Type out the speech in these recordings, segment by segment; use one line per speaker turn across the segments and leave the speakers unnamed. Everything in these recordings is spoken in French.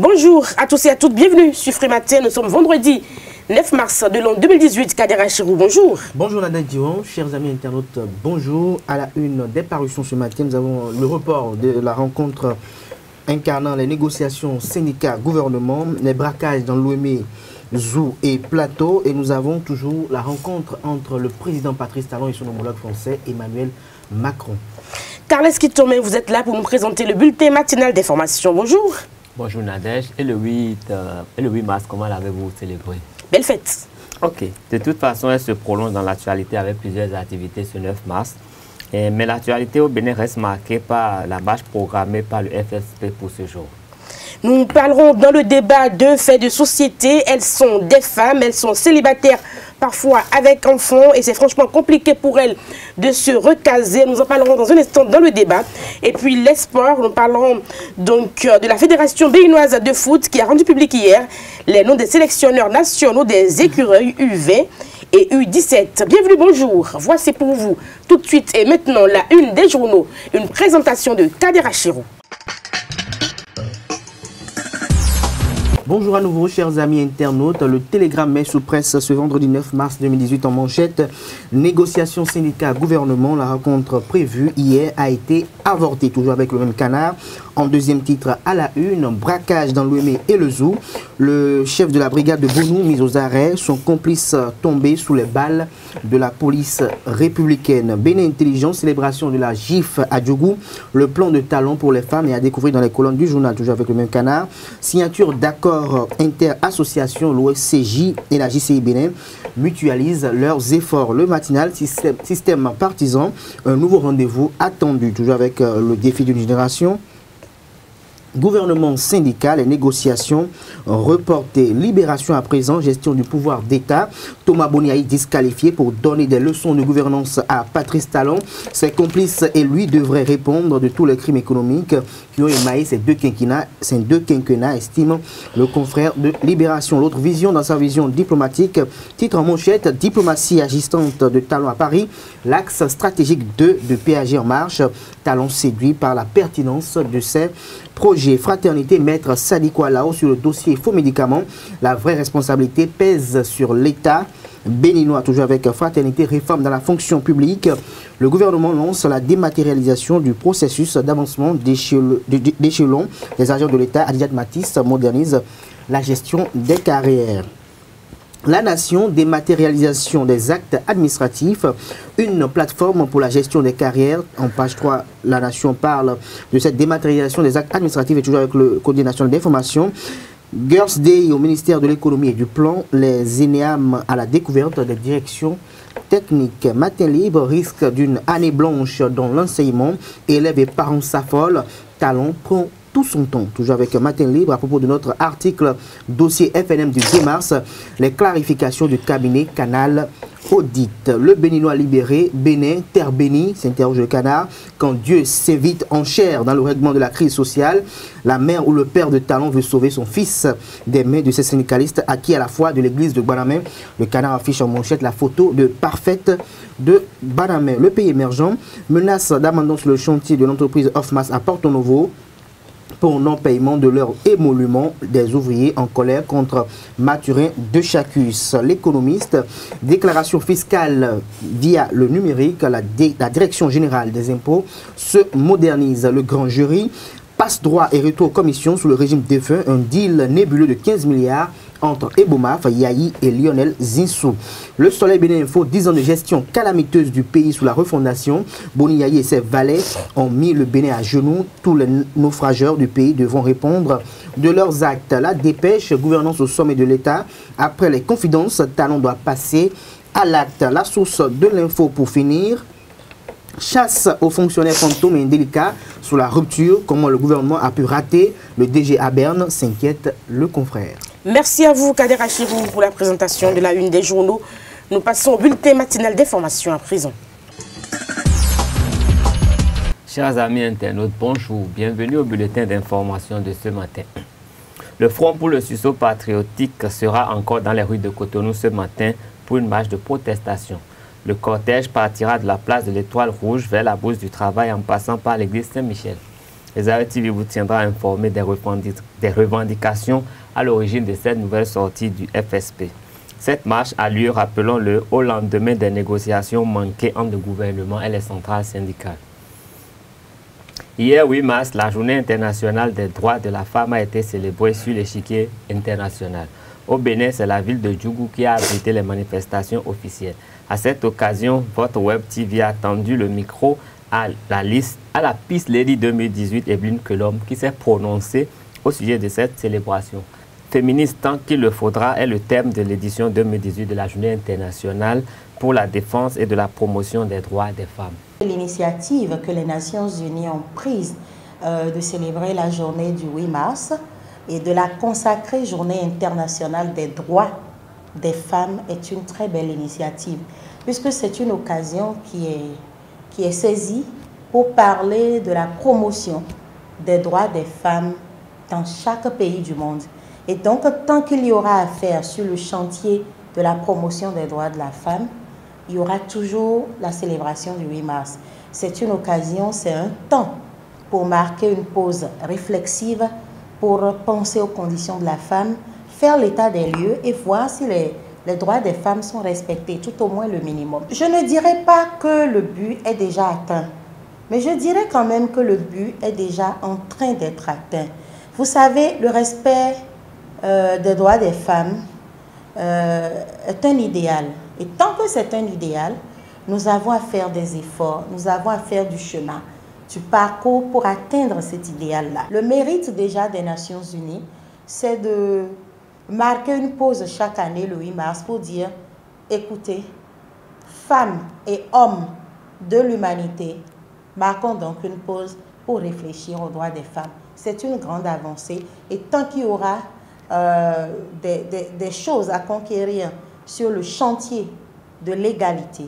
Bonjour à tous et à toutes, bienvenue sur Free Matin. Nous sommes vendredi 9 mars de l'an 2018. Kader Achirou, bonjour.
Bonjour Nada Dion, chers amis internautes, bonjour. À la une des parutions ce matin, nous avons le report de la rencontre incarnant les négociations syndicats-gouvernement, les braquages dans l'Ouémé, Zou et Plateau. Et nous avons toujours la rencontre entre le président Patrice Talon et son homologue français Emmanuel Macron. Carles
Kitome, vous êtes là pour nous présenter le bulletin matinal d'information. Bonjour.
Bonjour Nadège. Et le 8 mars, comment l'avez-vous célébré?
Belle fête.
Ok. De toute façon, elle se prolonge dans l'actualité avec plusieurs activités ce 9 mars. Mais l'actualité au Bénin reste marquée par la marche programmée par le FSP pour ce jour.
Nous parlerons dans le débat de faits de société. Elles sont des femmes, elles sont célibataires, parfois avec enfants, et c'est franchement compliqué pour elles de se recaser. Nous en parlerons dans un instant dans le débat. Et puis les sports, nous parlerons donc de la Fédération béninoise de foot qui a rendu public hier les noms des sélectionneurs nationaux des écureuils U20 et U17. Bienvenue, bonjour. Voici pour vous tout de suite et maintenant la une des journaux, une présentation de Kader Achirou.
Bonjour à nouveau, chers amis internautes. Le Télégramme met sous presse ce vendredi 9 mars 2018 en manchette. Négociations syndicats-gouvernement. La rencontre prévue hier a été avortée, toujours avec le même canard. En deuxième titre, à la une, braquage dans l'Ouémé et le Zou. Le chef de la brigade de Bonou mis aux arrêts, son complice tombé sous les balles de la police républicaine. Bénin Intelligence, célébration de la GIF à Djougou. Le plan de Talon pour les femmes est à découvrir dans les colonnes du journal, toujours avec le même canard. Signature d'accord inter-association, l'OSCJ et la JCI Bénin mutualisent leurs efforts. Le matinal, système partisan, un nouveau rendez-vous attendu, toujours avec le défi d'une génération. Gouvernement syndical et négociations reportées. Libération à présent, gestion du pouvoir d'État. Thomas Boniaï disqualifié pour donner des leçons de gouvernance à Patrice Talon. Ses complices et lui devraient répondre de tous les crimes économiques qui ont émaillé ces deux quinquennats, estime le confrère de Libération. L'autre vision dans sa vision diplomatique, titre en manchette, diplomatie agissante de Talon à Paris, l'axe stratégique 2 de PAG en marche. Talon séduit par la pertinence de ses projets. Fraternité, maître Sadiko Alao sur le dossier faux médicaments. La vraie responsabilité pèse sur l'État béninois, toujours avec Fraternité, réforme dans la fonction publique. Le gouvernement lance la dématérialisation du processus d'avancement d'échelon des agents de l'État. Adjat Matisse modernise la gestion des carrières. La Nation, dématérialisation des actes administratifs, une plateforme pour la gestion des carrières. En page 3, La Nation parle de cette dématérialisation des actes administratifs et toujours avec le Code national d'information. Girls Day au ministère de l'économie et du plan, les ENEAM à la découverte des directions techniques. Matin libre, risque d'une année blanche dans l'enseignement, élèves et parents s'affolent. Talon prend tout son temps, toujours avec Matin Libre, à propos de notre article dossier FNM du 2 mars, les clarifications du cabinet Canal Audit. Le Béninois libéré, Bénin, terre bénie, s'interroge le canard, quand Dieu s'invite en chair dans le règlement de la crise sociale, la mère ou le père de Talon veut sauver son fils des mains de ces syndicalistes acquis à la fois de l'église de Banamé. Le canard affiche en manchette la photo de parfaite de Banamé. Le pays émergent, menace d'abandon sur le chantier de l'entreprise Offmas à Porto Novo pour non-paiement de leur émolument, des ouvriers en colère contre Mathurin de Chacus. L'économiste, déclaration fiscale via le numérique, la direction générale des impôts se modernise. Le grand jury, passe-droit et rétro-commission sous le régime défunt, un deal nébuleux de 15 milliards entre Ebomaf, Yahi et Lionel Zinsou. Le Soleil Bénin Info, 10 ans de gestion calamiteuse du pays sous la refondation. Boni Yahi et ses valets ont mis le Bénin à genoux. Tous les naufrageurs du pays devront répondre de leurs actes. La dépêche, gouvernance au sommet de l'État. Après les confidences, Talon doit passer à l'acte. La source de l'info pour finir. Chasse aux fonctionnaires fantômes et indélicats sous la rupture. Comment le gouvernement a pu rater le DG à Berne, s'inquiète le confrère.
Merci à vous, Kader Achirou, pour la présentation de la une des journaux. Nous passons au bulletin matinal d'information à présent.
Chers amis internautes, bonjour. Bienvenue au bulletin d'information de ce matin. Le Front pour le sursaut patriotique sera encore dans les rues de Cotonou ce matin pour une marche de protestation. Le cortège partira de la place de l'Étoile Rouge vers la Bourse du Travail en passant par l'église Saint-Michel. Esaü TV vous tiendra informé des revendications à l'origine de cette nouvelle sortie du FSP. Cette marche a lieu, rappelons-le, au lendemain des négociations manquées entre le gouvernement et les centrales syndicales. Hier, 8 mars, la journée internationale des droits de la femme a été célébrée sur l'échiquier international. Au Bénin, c'est la ville de Djougou qui a abrité les manifestations officielles. À cette occasion, votre Web TV a tendu le micro à la Peace Lady 2018, Evelyne Kelom, qui s'est prononcée au sujet de cette célébration. Féministe tant qu'il le faudra est le thème de l'édition 2018 de la Journée internationale pour la défense et de la promotion des droits des femmes.
L'initiative que les Nations Unies ont prise de célébrer la journée du 8 mars et de la consacrer Journée internationale des droits des femmes est une très belle initiative, puisque c'est une occasion qui est saisie pour parler de la promotion des droits des femmes dans chaque pays du monde. Et donc, tant qu'il y aura à faire sur le chantier de la promotion des droits de la femme, il y aura toujours la célébration du 8 mars. C'est une occasion, c'est un temps pour marquer une pause réflexive, pour penser aux conditions de la femme, faire l'état des lieux et voir si les droits des femmes sont respectés, tout au moins le minimum. Je ne dirais pas que le but est déjà atteint, mais je dirais quand même que le but est déjà en train d'être atteint. Vous savez, le respect des droits des femmes est un idéal. Et tant que c'est un idéal, nous avons à faire des efforts, nous avons à faire du chemin, du parcours pour atteindre cet idéal-là. Le mérite déjà des Nations Unies, c'est de marquer une pause chaque année, le 8 mars, pour dire, écoutez, femmes et hommes de l'humanité, marquons donc une pause pour réfléchir aux droits des femmes. C'est une grande avancée et tant qu'il y aura des choses à conquérir sur le chantier de l'égalité,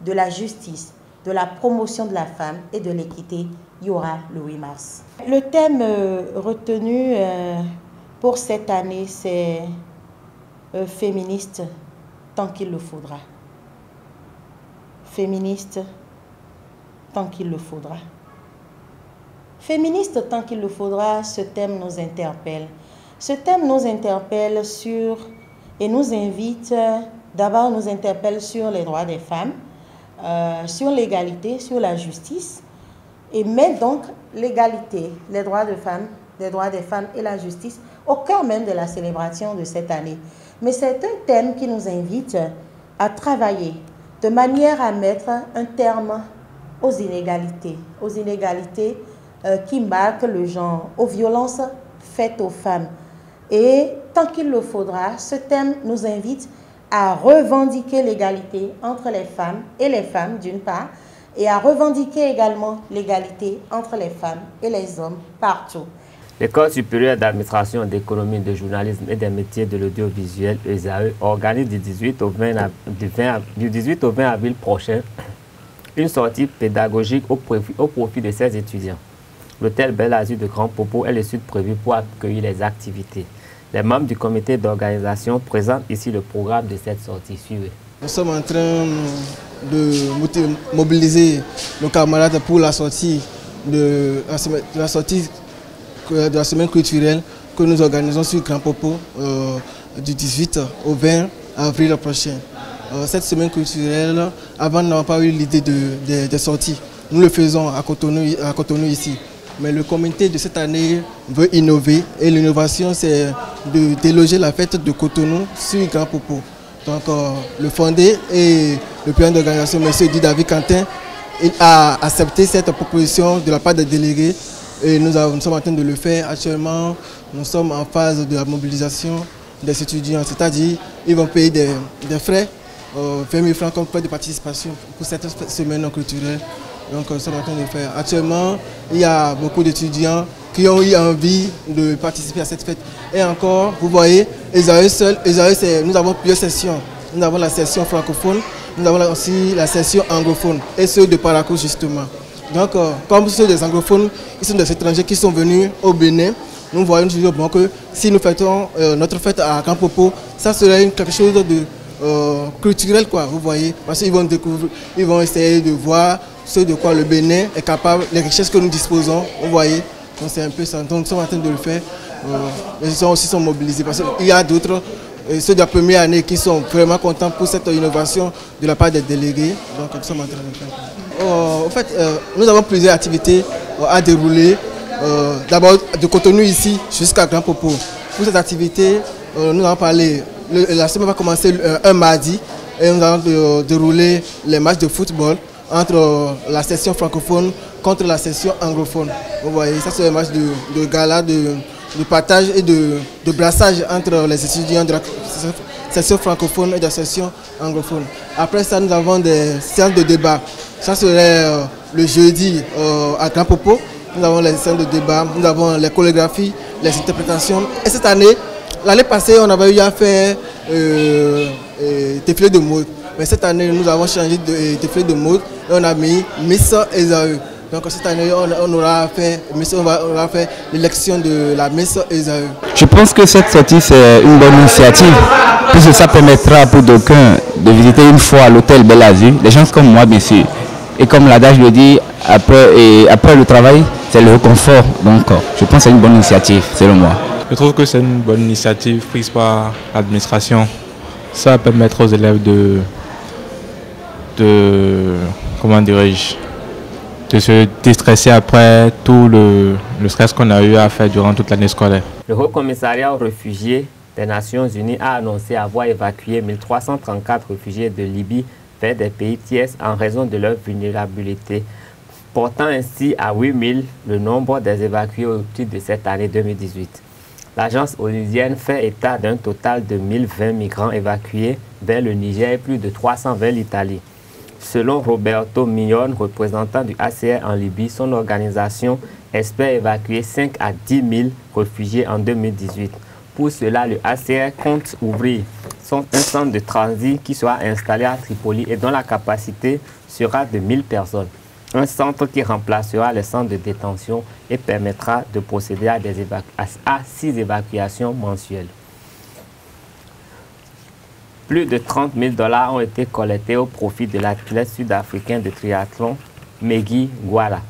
de la justice, de la promotion de la femme et de l'équité, il y aura le 8 mars. Le thème retenu pour cette année, c'est féministe tant qu'il le faudra. Féministe tant qu'il le faudra. Féministe tant qu'il le faudra, ce thème nous interpelle. Ce thème nous interpelle et nous invite, d'abord nous interpelle sur les droits des femmes, sur l'égalité, sur la justice, et met donc l'égalité, les droits des femmes et la justice au cœur même de la célébration de cette année. Mais c'est un thème qui nous invite à travailler de manière à mettre un terme aux inégalités qui marquent le genre, aux violences faites aux femmes. Et tant qu'il le faudra, ce thème nous invite à revendiquer l'égalité entre les femmes et les femmes d'une part, et à revendiquer également l'égalité entre les femmes et les hommes partout.
L'École supérieure d'administration, d'économie, de journalisme et des métiers de l'audiovisuel, ESAE, organise du 18 au 20 avril prochain une sortie pédagogique au profit de ses étudiants. L'hôtel Bel Azur de Grand Popo est le site prévu pour accueillir les activités. Les membres du comité d'organisation présentent ici le programme de cette sortie. Suivez.
Nous sommes en train de mobiliser nos camarades pour la sortie de la semaine culturelle que nous organisons sur Grand Popo du 18 au 20 avril prochain. Cette semaine culturelle, avant, nous n'avons pas eu l'idée de sortie. Nous le faisons à Cotonou ici. Mais le comité de cette année veut innover et l'innovation, c'est de déloger la fête de Cotonou sur Grand Popo. Donc le fondé et le président d'organisation, M. David Quentin, a accepté cette proposition de la part des délégués et nous sommes en train de le faire. Actuellement, nous sommes en phase de la mobilisation des étudiants, c'est-à-dire ils vont payer des frais, 20 000 francs comme frais de participation pour cette semaine culturelle. Donc nous sommes en train de le faire. Actuellement, il y a beaucoup d'étudiants qui ont eu envie de participer à cette fête. Et encore, vous voyez, nous avons plusieurs sessions. Nous avons la session francophone, nous avons aussi la session anglophone et ceux de Parakou justement. Donc, comme ceux des anglophones, ils sont des étrangers qui sont venus au Bénin, nous voyons toujours bon que si nous fêtons notre fête à Grand Popo, ça serait quelque chose de culturel, quoi, vous voyez, parce qu'ils vont découvrir, ils vont essayer de voir ce de quoi le Bénin est capable, les richesses que nous disposons, vous voyez. Donc c'est un peu ça. Donc nous sommes en train de le faire. Les gens aussi sont mobilisés parce qu'il y a d'autres, ceux de la première année qui sont vraiment contents pour cette innovation de la part des délégués. Donc nous sommes en train de le faire. En fait, nous avons plusieurs activités à dérouler. D'abord de Cotonou ici jusqu'à Grand Popo. Pour cette activité, nous allons parler. La semaine va commencer un mardi et nous allons dérouler les matchs de football entre la section francophone contre la section anglophone. Vous voyez, ça c'est un match de gala, de partage et de brassage entre les étudiants de la section francophone et de la section anglophone. Après ça, nous avons des séances de débat. Ça serait le jeudi à Grand Popo. Nous avons les séances de débat, nous avons les chorégraphies, les interprétations. Et cette année, l'année passée, on avait eu à faire défilé de mode. Mais cette année, nous avons changé de défilé de mode et on a mis Miss Esaü. Donc cette année, on aura fait l'élection de la Miss Esaü.
Je pense que cette sortie, c'est une bonne initiative, puisque ça permettra pour d'aucuns de visiter une fois l'hôtel Belle Azur, des gens comme moi, bien sûr. Et comme l'adage le dit, après le travail, c'est le réconfort. Donc je pense que c'est une bonne initiative, selon moi.
Je trouve que c'est une bonne initiative prise par l'administration. Ça va permettre aux élèves comment dirais-je, de se déstresser après tout le stress qu'on a eu à faire durant toute l'année scolaire.
Le Haut Commissariat aux réfugiés des Nations Unies a annoncé avoir évacué 1334 réfugiés de Libye vers des pays tiers en raison de leur vulnérabilité, portant ainsi à 8000 le nombre des évacués au titre de cette année 2018. L'agence onusienne fait état d'un total de 1020 migrants évacués vers le Niger et plus de 300 vers l'Italie. Selon Roberto Mignone, représentant du HCR en Libye, son organisation espère évacuer 5 à 10 000 réfugiés en 2018. Pour cela, le HCR compte ouvrir un centre de transit qui sera installé à Tripoli et dont la capacité sera de 1000 personnes. Un centre qui remplacera les centres de détention et permettra de procéder à 6 évacuations mensuelles. Plus de 30 000 $ ont été collectés au profit de l'athlète sud-africain de triathlon, Meggy Gwala.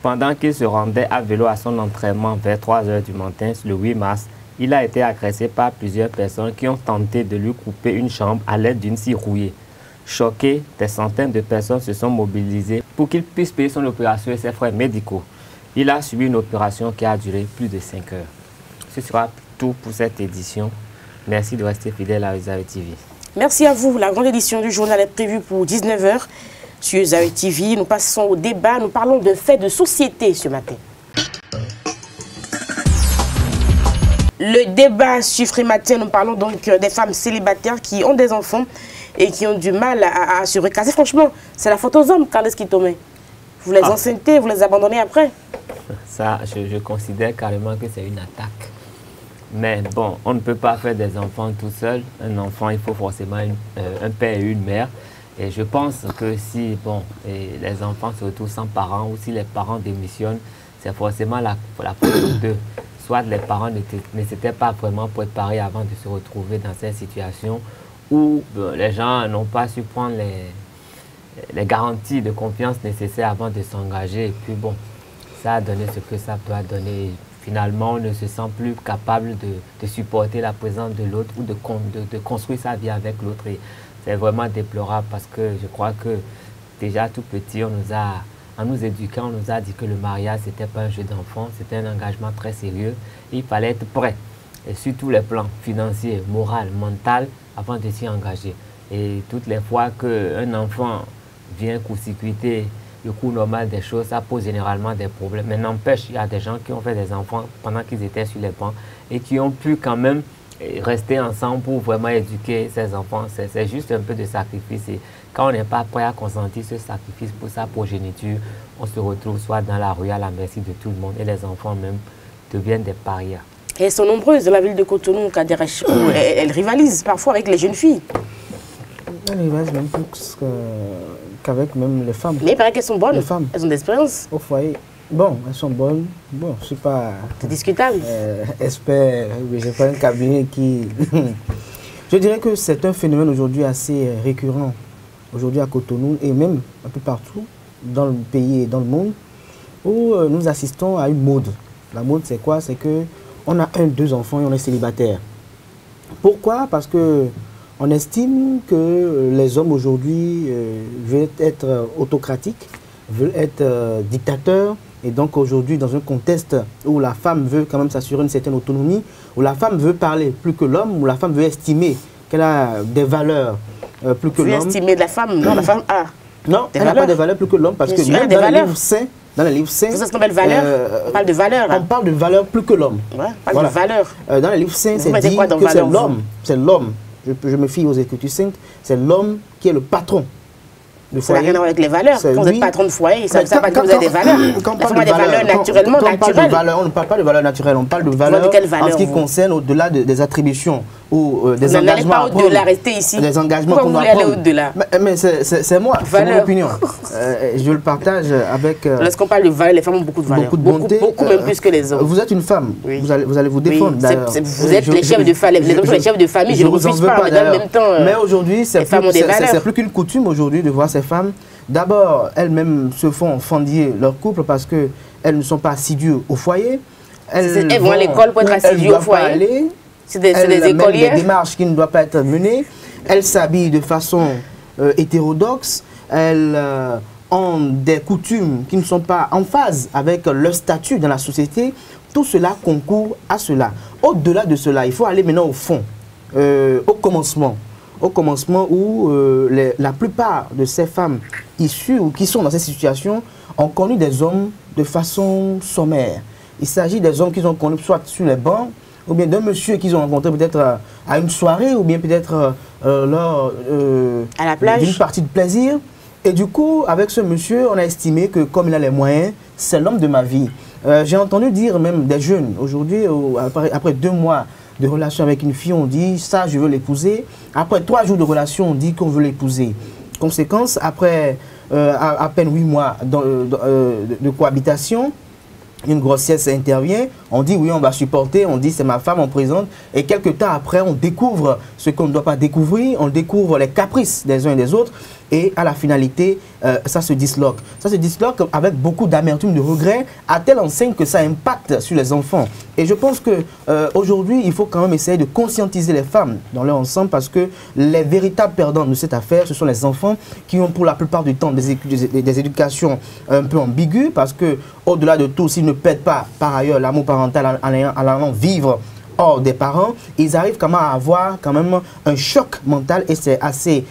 Pendant qu'il se rendait à vélo à son entraînement vers 3 h du matin, le 8 mars, il a été agressé par plusieurs personnes qui ont tenté de lui couper une jambe à l'aide d'une scie rouillée. Choqués, des centaines de personnes se sont mobilisées pour qu'il puisse payer son opération et ses frais médicaux. Il a subi une opération qui a duré plus de 5 heures. Ce sera tout pour cette édition. Merci de rester fidèle à Usawe TV.
Merci à vous. La grande édition du journal est prévue pour 19 h sur Usawe TV. Nous passons au débat. Nous parlons de faits de société ce matin. Le débat sur Frématin, nous parlons donc des femmes célibataires qui ont des enfants et qui ont du mal à se recaser. Franchement, c'est la faute aux hommes, Carles Kitome. Vous les enceintez, vous les abandonnez après.
Ça, je considère carrément que c'est une attaque. Mais bon, on ne peut pas faire des enfants tout seul. Un enfant, il faut forcément un père et une mère. Et je pense que si les enfants se retrouvent sans parents ou si les parents démissionnent, c'est forcément la faute d'eux. Soit les parents ne s'étaient pas vraiment préparés avant de se retrouver dans cette situation où les gens n'ont pas su prendre les garanties de confiance nécessaires avant de s'engager. Et puis bon, ça a donné ce que ça peut donner. Finalement, on ne se sent plus capable de supporter la présence de l'autre ou de construire sa vie avec l'autre. C'est vraiment déplorable parce que je crois que déjà tout petit, en nous éduquant, on nous a dit que le mariage, ce n'était pas un jeu d'enfant, c'était un engagement très sérieux. Il fallait être prêt, et sur tous les plans financiers, moral, mental, avant de s'y engager. Et toutes les fois qu'un enfant vient court-circuiter le cours normal des choses, ça pose généralement des problèmes. Mais n'empêche, il y a des gens qui ont fait des enfants pendant qu'ils étaient sur les bancs et qui ont pu quand même rester ensemble pour vraiment éduquer ces enfants. C'est juste un peu de sacrifice. Et quand on n'est pas prêt à consentir ce sacrifice pour sa progéniture, on se retrouve soit dans la rue à la merci de tout le monde et les enfants même deviennent des parias. Et
elles sont nombreuses dans la ville de Cotonou, Kaderesh, où elles rivalisent parfois avec les jeunes filles.
Elles rivalisent même plus qu'avec même les femmes.
Mais il paraît qu'elles sont bonnes.
Les femmes.
Elles ont de l'expérience.
Au foyer. Bon, elles sont bonnes. Bon, je ne suis pas...
C'est discutable.
Expert, je n'ai pas un cabinet qui... Je dirais que c'est un phénomène aujourd'hui assez récurrent. Aujourd'hui à Cotonou et même un peu partout dans le pays et dans le monde, où nous assistons à une mode. La mode, c'est quoi? C'est qu'on a 1, 2 enfants et on est célibataire. Pourquoi? Parce que on estime que les hommes aujourd'hui veulent être autocratiques, veulent être dictateurs. Et donc aujourd'hui, dans un contexte où la femme veut quand même s'assurer une certaine autonomie, où la femme veut parler plus que l'homme, où la femme veut estimer qu'elle a des valeurs plus que l'homme.
Vous estimer de la femme? Non, la femme a.
Non, elle n'a pas de valeurs plus que l'homme parce que même dans les livres saints, dans les livres saints,
on parle de valeur.
On parle de valeur plus que l'homme.
Ouais, on parle de valeur.
Dans les livres saints, c'est dit que c'est l'homme. C'est l'homme. Je me fie aux Écritures saintes. C'est l'homme qui est le patron.
Ça n'a rien à voir avec les valeurs. Quand vous êtes patron de foyer, ça ne veut pas dire que vous avez des valeurs.
Quand on parle de valeurs naturellement naturelles. On ne parle pas de valeurs naturelles, on parle de valeurs en ce qui concerne au-delà des attributions ou des engagements.
N'allez pas au-delà, restez ici.
Des engagements qu'on doit prendre. Mais c'est moi, c'est mon opinion. Je le partage avec...
Lorsqu'on parle de valeurs, les femmes ont beaucoup de valeurs.
Beaucoup de bonté.
Beaucoup même plus que les hommes.
Vous êtes une femme, vous allez vous défendre.
Vous êtes les chefs de famille, les hommes sont les chefs de famille, je ne refuse pas, mais en même temps...
Mais aujourd'hui, c'est plus qu'une coutume aujourd'hui de voir ces femmes. D'abord, elles-mêmes se font fendiller leur couple parce qu'elles ne sont pas assidues au foyer.
Elles vont à l'école pour être assidues au foyer. C'est des écolières.
Des démarches qui ne doivent pas être menées. Elles s'habillent de façon hétérodoxe. Elles ont des coutumes qui ne sont pas en phase avec leur statut dans la société. Tout cela concourt à cela. Au-delà de cela, il faut aller maintenant au fond, au commencement. Au commencement où la plupart de ces femmes issues ou qui sont dans cette situation ont connu des hommes de façon sommaire. Il s'agit des hommes qu'ils ont connus soit sur les bancs, ou bien d'un monsieur qu'ils ont rencontré peut-être à une soirée, ou bien peut-être lors d'une partie de plaisir. Et du coup, avec ce monsieur, on a estimé que comme il a les moyens, c'est l'homme de ma vie. J'ai entendu dire même des jeunes, aujourd'hui, après 2 mois de relation avec une fille, on dit ça, je veux l'épouser. Après 3 jours de relation, on dit qu'on veut l'épouser. Conséquence, après à peine 8 mois de cohabitation, une grossesse intervient, on dit oui, on va supporter, on dit c'est ma femme, on présente, et quelques temps après, on découvre ce qu'on ne doit pas découvrir, on découvre les caprices des uns et des autres, et à la finalité, ça se disloque. Ça se disloque avec beaucoup d'amertume, de regret, à telle enseigne que ça impacte sur les enfants. Et je pense qu'aujourd'hui, il faut quand même essayer de conscientiser les femmes dans leur ensemble, parce que les véritables perdants de cette affaire, ce sont les enfants qui ont pour la plupart du temps des éducations un peu ambiguës, parce que au-delà de tout, s'ils ne perdent pas par ailleurs l'amour parental en allant vivre hors des parents, ils arrivent quand même à avoir quand même un choc mental, et c'est assez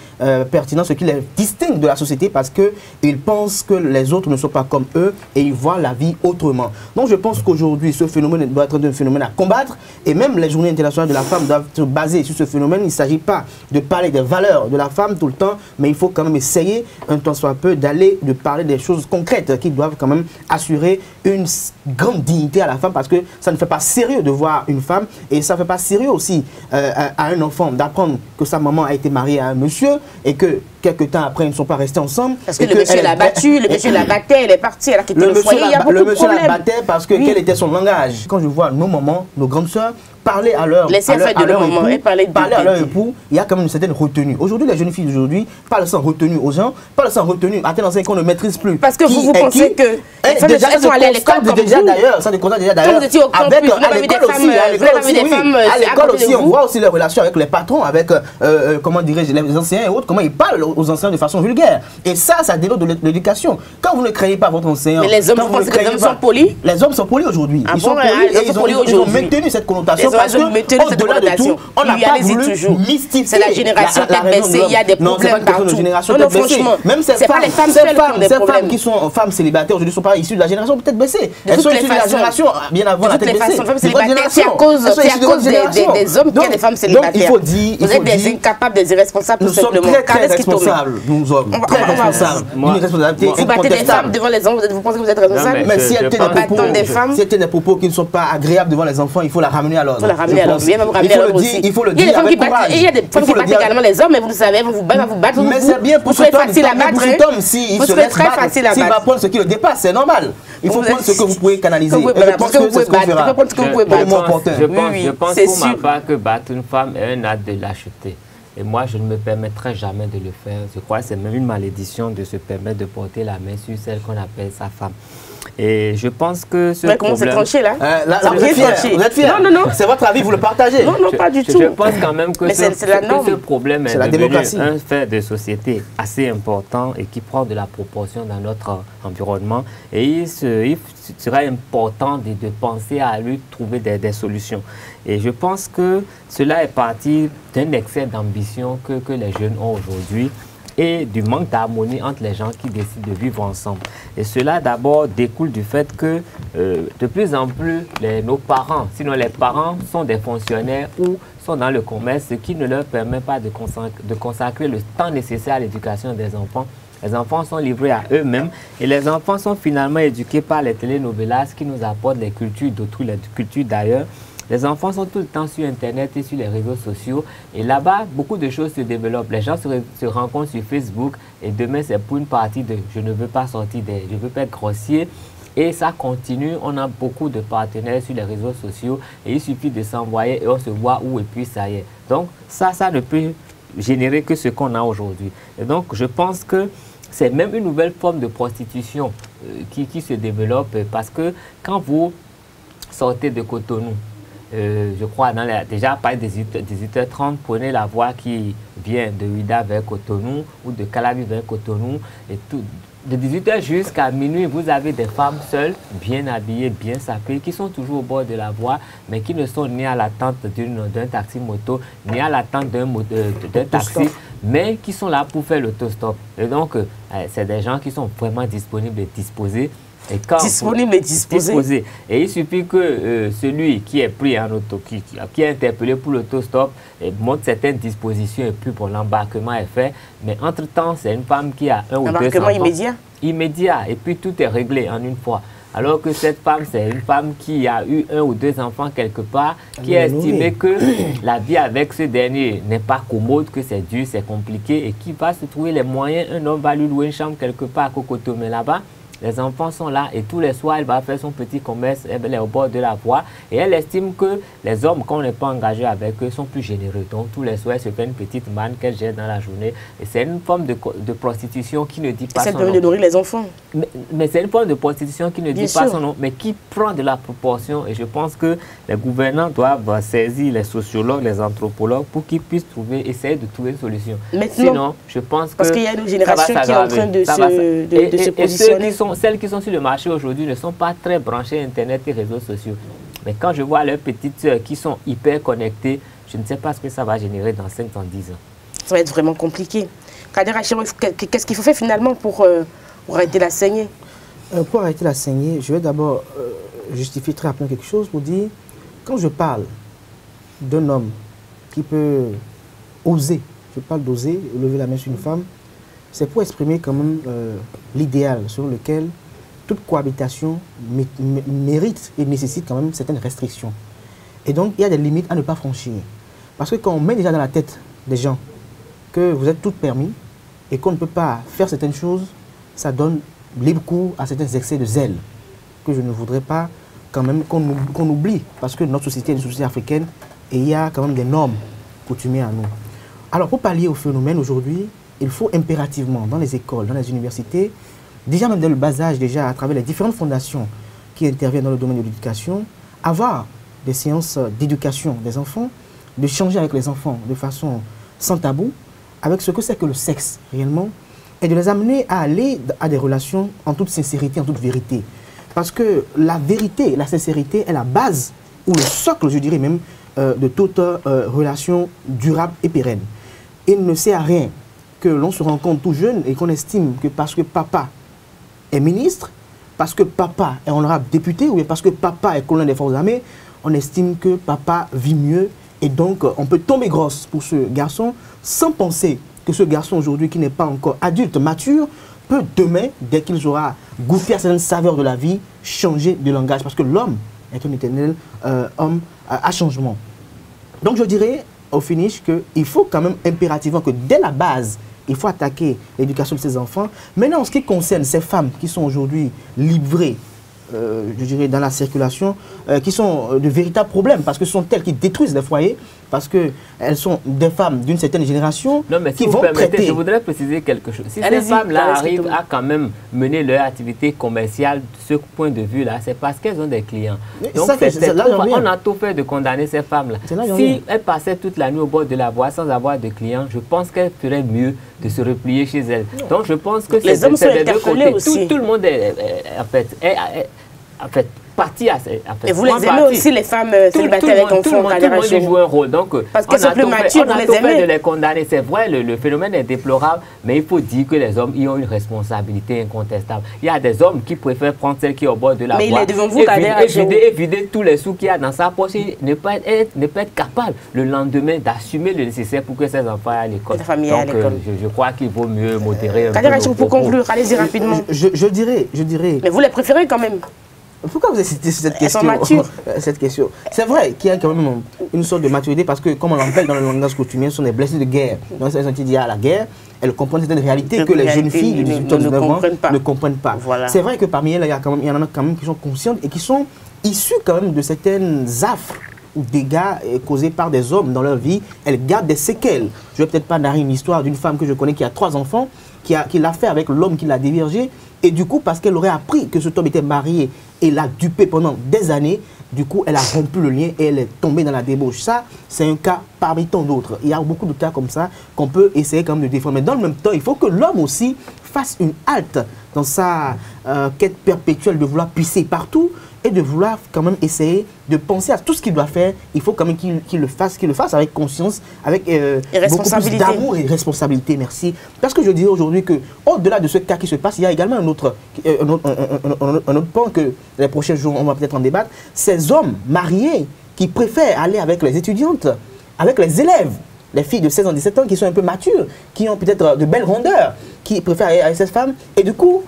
pertinent ce qui les distingue de la société, parce qu'ils pensent que les autres ne sont pas comme eux et ils voient la vie autrement. Donc je pense qu'aujourd'hui ce phénomène doit être un phénomène à combattre, et même les journées internationales de la femme doivent se baser sur ce phénomène. Il ne s'agit pas de parler des valeurs de la femme tout le temps, mais il faut quand même essayer un temps soit peu de parler des choses concrètes qui doivent quand même assurer une grande dignité à la femme, parce que ça ne fait pas sérieux de voir une femme. Et ça ne fait pas sérieux aussi à un enfant d'apprendre que sa maman a été mariée à un monsieur et que quelques temps après ils ne sont pas restés ensemble.
Parce que le monsieur l'a battu, le monsieur la battait, elle est partie, elle a quitté le foyer, il y a beaucoup de problèmes.
Le monsieur la battait parce que quel était son langage. Quand je vois nos mamans, nos grandes sœurs, parler à leur époux, il y a quand même une certaine retenue. Aujourd'hui, les jeunes filles d'aujourd'hui parlent sans retenue aux gens, parlent sans retenue à tel enseigne qu'on ne maîtrise plus.
Parce que vous pensez que
elles sont allées à l'école comme déjà d'ailleurs, ça constate déjà d'ailleurs. Avec à l'école aussi, on voit aussi les relations avec les patrons, avec comment dirais-je, les enseignants et autres, comment ils parlent aux enseignants de façon vulgaire. Et ça dénote de l'éducation. Quand vous ne créez pas votre enseignant,
mais les hommes, vous pensez que les hommes sont polis?
Les hommes sont polis aujourd'hui. Ils sont polis et ils ont maintenu cette connotation. Parce que au-delà de tout, on n'a pas voulu mystifier.
C'est la génération tête baissée, il y a des problèmes partout. Non, franchement,
même ces femmes qui sont femmes célibataires aujourd'hui ne sont pas issues de la génération tête baissée. Elles sont issues de la génération bien avant la tête baissée.
C'est à cause des hommes qu'il y a des femmes célibataires.
Donc il faut dire,
vous êtes des incapables, des irresponsables tout simplement.
Nous sommes très responsables, nous hommes. Très responsables. Une responsabilité.
Vous battez des femmes devant les hommes, vous pensez que vous êtes responsable?
Mais si elle tient des propos qui ne sont pas agréables devant les enfants, il faut la ramener à l'ordre. Il faut le dire avec courage.
Il y a des femmes qui battent également les hommes, mais vous le savez, vous vous battez.
Mais c'est bien pour cet homme, s'il se laisse battre, s'il va prendre ce qui le dépasse, c'est normal. Il faut prendre ce que vous pouvez canaliser. Je pense que c'est ce qu'on fera.
Je pense pour ma part que battre une femme est un acte de lâcheté. Et moi, je ne me permettrai jamais de le faire. Je crois que c'est même une malédiction de se permettre de porter la main sur celle qu'on appelle sa femme. Et je pense que ce
problème... c'est tranché là.
Vous êtes fier.
Non, non, non.
C'est votre avis, vous le partagez.
Non, non, pas du tout.
Je pense quand même que ce problème est devenu un fait de société assez important et qui prend de la proportion dans notre environnement. Et il serait important de penser à lui trouver des solutions. Et je pense que cela est parti d'un excès d'ambition que les jeunes ont aujourd'hui et du manque d'harmonie entre les gens qui décident de vivre ensemble. Et cela d'abord découle du fait que de plus en plus nos parents, sinon les parents sont des fonctionnaires ou sont dans le commerce, ce qui ne leur permet pas de consacrer le temps nécessaire à l'éducation des enfants. Les enfants sont livrés à eux-mêmes et les enfants sont finalement éduqués par les telenovelas qui nous apportent les cultures d'autrui, les cultures d'ailleurs. Les enfants sont tout le temps sur Internet et sur les réseaux sociaux. Et là-bas, beaucoup de choses se développent. Les gens se rencontrent sur Facebook et demain, c'est pour une partie de « je ne veux pas sortir, je ne veux pas être grossier ». Et ça continue. On a beaucoup de partenaires sur les réseaux sociaux et il suffit de s'envoyer et on se voit où et puis ça y est. Donc ça ne peut générer que ce qu'on a aujourd'hui. Et donc, je pense que c'est même une nouvelle forme de prostitution qui se développe parce que quand vous sortez de Cotonou, je crois, déjà à partir des 18h30, prenez la voie qui vient de Ouida vers Cotonou ou de Calavi vers Cotonou. Et tout, de 18h jusqu'à minuit, vous avez des femmes seules, bien habillées, bien sapées, qui sont toujours au bord de la voie, mais qui ne sont ni à l'attente d'un taxi-moto, ni à l'attente d'un taxi, mais qui sont là pour faire l'autostop. Et donc, c'est des gens qui sont vraiment disponibles et disposés.
Disponible et disposé.
Et il suffit que celui qui est pris en auto, qui est interpellé pour l'autostop, montre certaines dispositions et puis l'embarquement est fait. Mais entre-temps, c'est une femme qui a un ou deux enfants.
Embarquement immédiat?
Immédiat. Et puis tout est réglé en une fois. Alors que cette femme, c'est une femme qui a eu un ou deux enfants quelque part, qui a estimé que la vie avec ce dernier n'est pas commode, que c'est dur, c'est compliqué et qui va se trouver les moyens. Un homme va lui louer une chambre quelque part à Cocoto, mais là-bas, les enfants sont là et tous les soirs, elle va faire son petit commerce, elle est au bord de la voie. Et elle estime que les hommes, quand on n'est pas engagé avec eux, sont plus généreux. Donc, tous les soirs, elle se fait une petite manne qu'elle gère dans la journée. Et c'est une forme de prostitution qui ne dit pas son nom.
C'est de nourrir les enfants.
Mais c'est une forme de prostitution qui ne dit pas son nom, mais qui prend de la proportion. Et je pense que les gouvernants doivent saisir les sociologues, les anthropologues, pour qu'ils puissent essayer de trouver une solution.
Maintenant,
sinon, je pense que
parce qu'il y a une génération qui est en train de se positionner.
Celles qui sont sur le marché aujourd'hui ne sont pas très branchées Internet et réseaux sociaux. Mais quand je vois leurs petites sœurs qui sont hyper connectées, je ne sais pas ce que ça va générer dans 5 ans, 10 ans.
Ça va être vraiment compliqué. Kader Achero, qu'est-ce qu'il faut faire finalement pour arrêter la saignée?
Pour arrêter la saignée, je vais d'abord justifier très rapidement quelque chose pour dire, quand je parle d'un homme qui peut oser, je parle d'oser, lever la main sur une femme, c'est pour exprimer quand même l'idéal sur lequel toute cohabitation mérite et nécessite quand même certaines restrictions. Et donc, il y a des limites à ne pas franchir. Parce que quand on met déjà dans la tête des gens que vous êtes tout permis et qu'on ne peut pas faire certaines choses, ça donne libre cours à certains excès de zèle que je ne voudrais pas quand même qu'on oublie. Parce que notre société est une société africaine et il y a quand même des normes coutumières à nous. Alors, pour pallier au phénomène aujourd'hui, il faut impérativement, dans les écoles, dans les universités, déjà même dès le bas âge, déjà à travers les différentes fondations qui interviennent dans le domaine de l'éducation, avoir des séances d'éducation des enfants, de changer avec les enfants de façon sans tabou, avec ce que c'est que le sexe réellement, et de les amener à aller à des relations en toute sincérité, en toute vérité. Parce que la vérité, la sincérité est la base, ou le socle, je dirais même, de toute relation durable et pérenne. Il ne sert à rien que l'on se rencontre tout jeune et qu'on estime que parce que papa est ministre, parce que papa est honorable député, ou bien parce que papa est colonel des forces armées, on estime que papa vit mieux et donc on peut tomber grosse pour ce garçon sans penser que ce garçon aujourd'hui qui n'est pas encore adulte, mature, peut demain, dès qu'il aura goûté à certaines saveurs de la vie, changer de langage parce que l'homme est un éternel homme à changement. Donc je dirais au finish qu'il faut quand même impérativement que dès la base, il faut attaquer l'éducation de ces enfants. Maintenant, en ce qui concerne ces femmes qui sont aujourd'hui livrées, je dirais, dans la circulation, qui sont de véritables problèmes, parce que ce sont elles qui détruisent les foyers, parce qu'elles sont des femmes d'une certaine génération
qui vont traiter. Je voudrais préciser quelque chose. Si ces femmes-là arrivent à quand même mener leur activité commerciale de ce point de vue-là, c'est parce qu'elles ont des clients. Donc, on a tout fait de condamner ces femmes-là. Si elles passaient toute la nuit au bord de la voie sans avoir de clients, je pense qu'elles feraient mieux de se replier chez elles. Donc, je pense que c'est des deux côtés. Tout le monde est, en fait, partie à
et vous les aimez aussi, les femmes célibataires avec enfants?
Tout le monde joue un rôle. Donc,
parce qu'elles sont plus matures,
on a tout fait de les condamner. C'est vrai, le phénomène est déplorable, mais il faut dire que les hommes ils ont une responsabilité incontestable. Il y a des hommes qui préfèrent prendre celle qui est au bord de la voie.
Mais il est devant vous,
et vider tous les sous qu'il y a dans sa poche et ne pas être capable le lendemain d'assumer le nécessaire pour que ses enfants aient à l'école. Donc, je crois qu'il vaut mieux modérer un peu.
Pour conclure, allez-y rapidement.
Je dirais.
Mais vous les préférez quand même?
Pourquoi vous avez cité cette question? C'est vrai qu'il y a quand même une sorte de maturité parce que, comme on l'appelle dans le langage coutumier, ce sont des blessés de guerre. Dans ce sens, il y a la guerre, elles comprennent certaines réalités que les jeunes filles de 18 ans, 19 ans ne comprennent pas. Voilà. C'est vrai que parmi elles, il y en a quand même qui sont conscientes et qui sont issues quand même de certaines affres ou dégâts causés par des hommes dans leur vie. Elles gardent des séquelles. Je ne vais peut-être pas narrer une histoire d'une femme que je connais qui a 3 enfants, qui l'a fait avec l'homme qui l'a déviergé. Et du coup, parce qu'elle aurait appris que cet homme était marié et l'a dupé pendant des années, du coup, elle a rompu le lien et elle est tombée dans la débauche. Ça, c'est un cas parmi tant d'autres. Il y a beaucoup de cas comme ça qu'on peut essayer quand même de défendre. Mais dans le même temps, il faut que l'homme aussi fasse une halte dans sa quête perpétuelle de vouloir pisser partout et de vouloir quand même essayer de penser à tout ce qu'il doit faire. Il faut quand même qu'il le fasse avec conscience, avec beaucoup plus d'amour et responsabilité. Merci. Parce que je dirais aujourd'hui qu'au-delà de ce cas qui se passe, il y a également un autre point que les prochains jours, on va peut-être en débattre. Ces hommes mariés qui préfèrent aller avec les étudiantes, avec les élèves, les filles de 16 ans, 17 ans qui sont un peu matures, qui ont peut-être de belles rondeurs, qui préfèrent aller avec cette femme. Et du coup,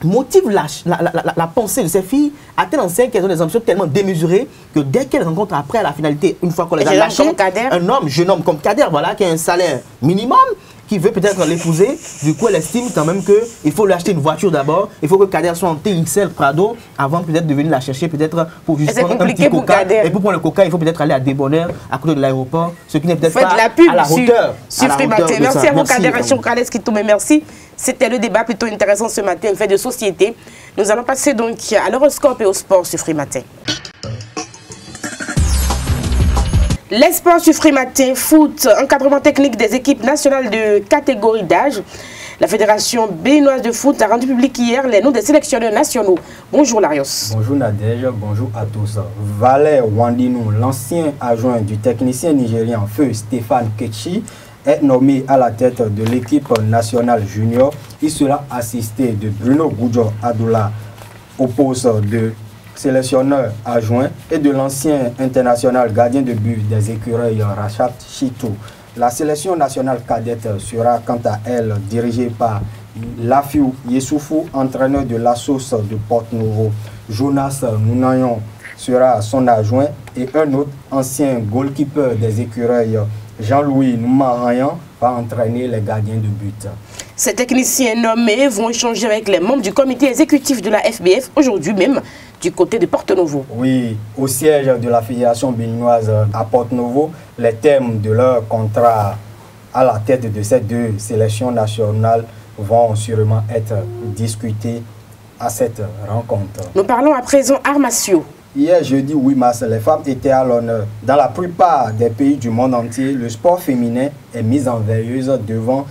motive la pensée de ces filles à tel enseigne qu'elles ont des ambitions tellement démesurées que dès qu'elles rencontrent après à la finalité, une fois qu'on les a lâchées, un jeune homme comme Kader, voilà, qui a un salaire minimum, qui veut peut-être l'épouser, du coup elle estime quand même qu'il faut lui acheter une voiture d'abord, il faut que Kader soit en TXL Prado avant peut-être de venir la chercher peut-être pour juste prendre un petit coca. Et pour prendre le coca, il faut peut-être aller à Débonnaire, à côté de l'aéroport, ce qui n'est peut-être pas à la hauteur.
Merci à vous Kader et merci. C'était le débat plutôt intéressant ce matin, fait de société. Nous allons passer donc à l'horoscope et au sport sur Free Matin. Les sports sur Free Matin, foot, encadrement technique des équipes nationales de catégorie d'âge. La Fédération béninoise de foot a rendu public hier les noms des sélectionneurs nationaux. Bonjour Larios.
Bonjour Nadège, bonjour à tous. Valère Wandinou, l'ancien adjoint du technicien nigérien feu Stéphane Ketchi, est nommé à la tête de l'équipe nationale junior. Il sera assisté de Bruno Goudjo Adoula au poste de sélectionneur adjoint et de l'ancien international gardien de but des écureuils Rachat Chitou. La sélection nationale cadette sera quant à elle dirigée par Lafiou Yessoufou, entraîneur de l'Assos de Porte-Nouveau. Jonas Nounayon sera son adjoint et un autre ancien goalkeeper des écureuils, Jean-Louis Noumarayan, va entraîner les gardiens de but.
Ces techniciens nommés vont échanger avec les membres du comité exécutif de la FBF aujourd'hui même du côté de Porte-Nouveau.
Oui, au siège de la Fédération béninoise à Porte-Nouveau, les termes de leur contrat à la tête de ces deux sélections nationales vont sûrement être discutés à cette rencontre.
Nous parlons à présent arts martiaux.
Hier, jeudi 8 mars, les femmes étaient à l'honneur. Dans la plupart des pays du monde entier, le sport féminin est mis en veilleuse devant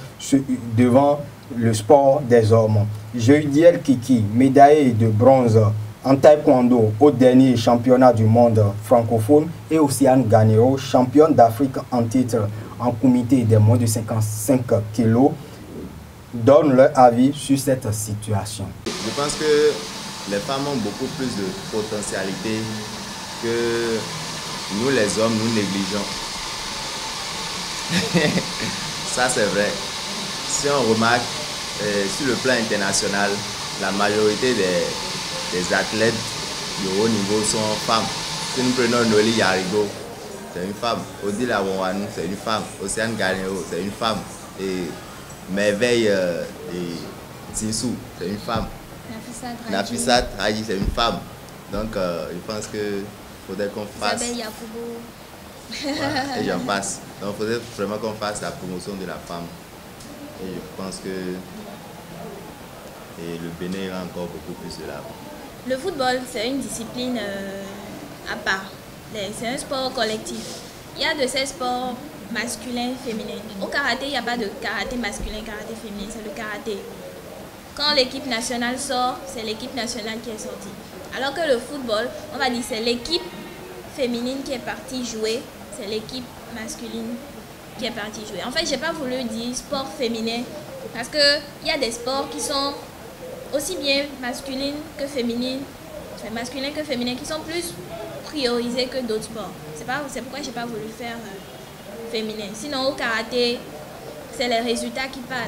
le sport des hommes. Jeudiel Kiki, médaillée de bronze en taekwondo au dernier championnat du monde francophone, et Océane Ganero, championne d'Afrique en titre en comité des moins de 55 kg, donnent leur avis sur cette situation.
Je pense que les femmes ont beaucoup plus de potentialité que nous les hommes, nous négligeons. Ça c'est vrai. Si on remarque, sur le plan international, la majorité des athlètes de haut niveau sont femmes. Si nous prenons Noli Yarigo, c'est une femme. Odile Awonwanou, c'est une femme. Océane Ganero, c'est une femme. Et Merveille Zinsou, c'est une femme. Nafisat Haji, c'est une femme. Donc je pense qu'il faudrait qu'on fasse... Voilà, et j'en passe. Donc il faudrait vraiment qu'on fasse la promotion de la femme. Et je pense que le Bénin ira encore beaucoup plus de l'avant.
Le football, c'est une discipline à part. C'est un sport collectif. Il y a de ces sports masculins, féminins. Au karaté, il n'y a pas de karaté masculin, karaté féminin, c'est le karaté. Quand l'équipe nationale sort, c'est l'équipe nationale qui est sortie. Alors que le football, on va dire c'est l'équipe féminine qui est partie jouer, c'est l'équipe masculine qui est partie jouer. En fait, je n'ai pas voulu dire sport féminin parce qu'il y a des sports qui sont aussi bien masculines que féminines, masculins que féminins, qui sont plus priorisés que d'autres sports. C'est pourquoi je n'ai pas voulu faire féminin. Sinon, au karaté, c'est les résultats qui parlent.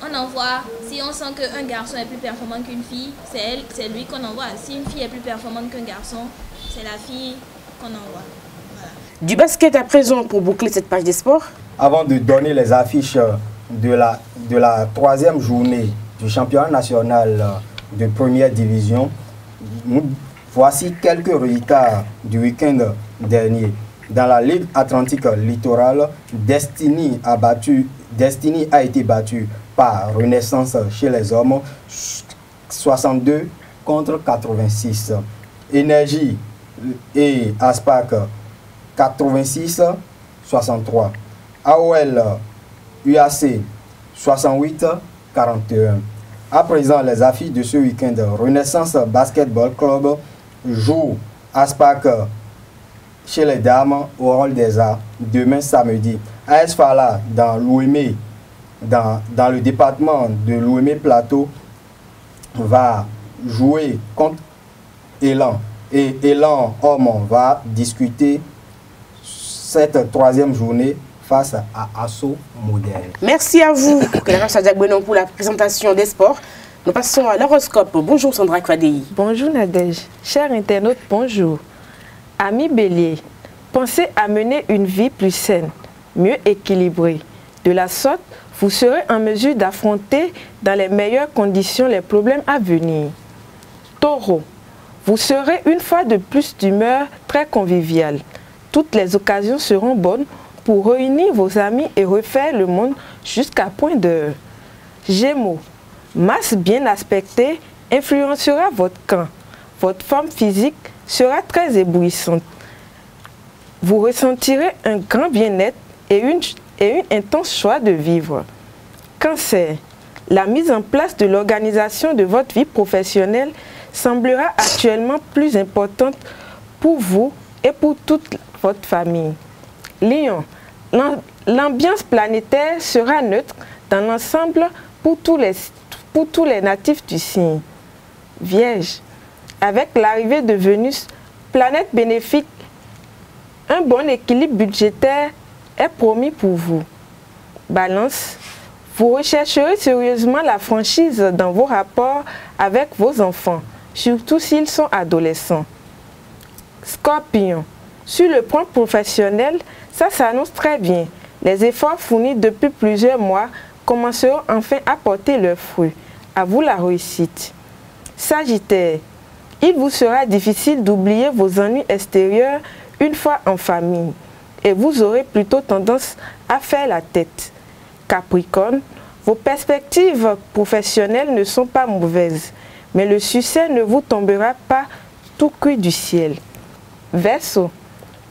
On envoie, si on sent qu'un garçon est plus performant qu'une fille, c'est lui qu'on envoie. Si une fille est plus performante qu'un garçon, c'est la fille qu'on envoie. Voilà.
Du basket à présent pour boucler cette page des sports.
Avant de donner les affiches de la troisième journée du championnat national de première division, voici quelques résultats du week-end dernier. Dans la Ligue Atlantique Littorale, Destiny a été battue par Renaissance chez les hommes, 62 contre 86. Énergie et Aspac, 86-63. AOL UAC, 68-41. À présent, les affiches de ce week-end. Renaissance Basketball Club joue Aspac chez les dames au Hall des Arts demain samedi. AS Fala dans l'Ouémé, dans le département de l'Ouémé Plateau, va jouer contre Élan. Et Élan Homme va discuter cette troisième journée face à Asso Modèle.
Merci à vous, pour la présentation des sports. Nous passons à l'horoscope. Bonjour Sandra Kwadei.
Bonjour Nadège. Chers internautes, bonjour. Amis Bélier, pensez à mener une vie plus saine, mieux équilibrée. De la sorte, vous serez en mesure d'affronter dans les meilleures conditions les problèmes à venir. Taureau, vous serez une fois de plus d'humeur très conviviale. Toutes les occasions seront bonnes pour réunir vos amis et refaire le monde jusqu'à point d'heure. Gémeaux, Mars bien aspectée influencera votre camp. Votre forme physique sera très éblouissante. Vous ressentirez un grand bien-être et une intense joie de vivre. Cancer, la mise en place de l'organisation de votre vie professionnelle semblera actuellement plus importante pour vous et pour toute votre famille. Lion, l'ambiance planétaire sera neutre dans l'ensemble pour tous les natifs du signe. Vierge, avec l'arrivée de Vénus, planète bénéfique, un bon équilibre budgétaire est promis pour vous. Balance, vous rechercherez sérieusement la franchise dans vos rapports avec vos enfants, surtout s'ils sont adolescents. Scorpion, sur le plan professionnel, ça s'annonce très bien. Les efforts fournis depuis plusieurs mois commenceront enfin à porter leurs fruits. À vous la réussite. Sagittaire, il vous sera difficile d'oublier vos ennuis extérieurs une fois en famille et vous aurez plutôt tendance à faire la tête. Capricorne, vos perspectives professionnelles ne sont pas mauvaises, mais le succès ne vous tombera pas tout cuit du ciel. Verseau,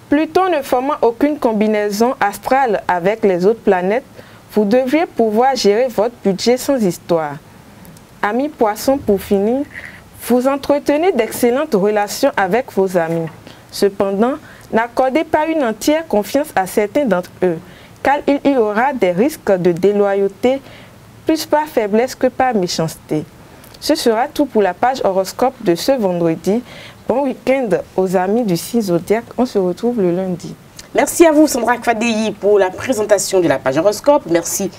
Pluton ne formant aucune combinaison astrale avec les autres planètes, vous devriez pouvoir gérer votre budget sans histoire. Amis Poissons, pour finir, vous entretenez d'excellentes relations avec vos amis. Cependant, n'accordez pas une entière confiance à certains d'entre eux, car il y aura des risques de déloyauté, plus par faiblesse que par méchanceté. Ce sera tout pour la page horoscope de ce vendredi. Bon week-end aux amis du signe zodiaque. On se retrouve le lundi.
Merci à vous Sandra Kwadei pour la présentation de la page horoscope. Merci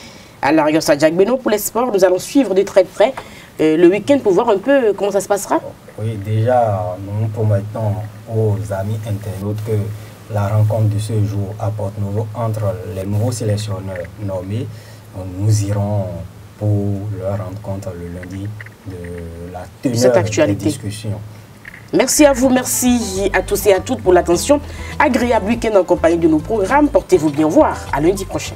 à Lariosa Jagbeno pour les sports. Nous allons suivre de très près le week-end pour voir un peu comment ça se passera.
Oui, déjà, nous promettons aux amis internautes que la rencontre de ce jour à Porto-Novo entre les nouveaux sélectionneurs nommés, nous irons pour leur rencontre le lundi de la teneur des discussions.
Merci à vous, merci à tous et à toutes pour l'attention. Agréable week-end en compagnie de nos programmes. Portez-vous bien, au revoir. À lundi prochain.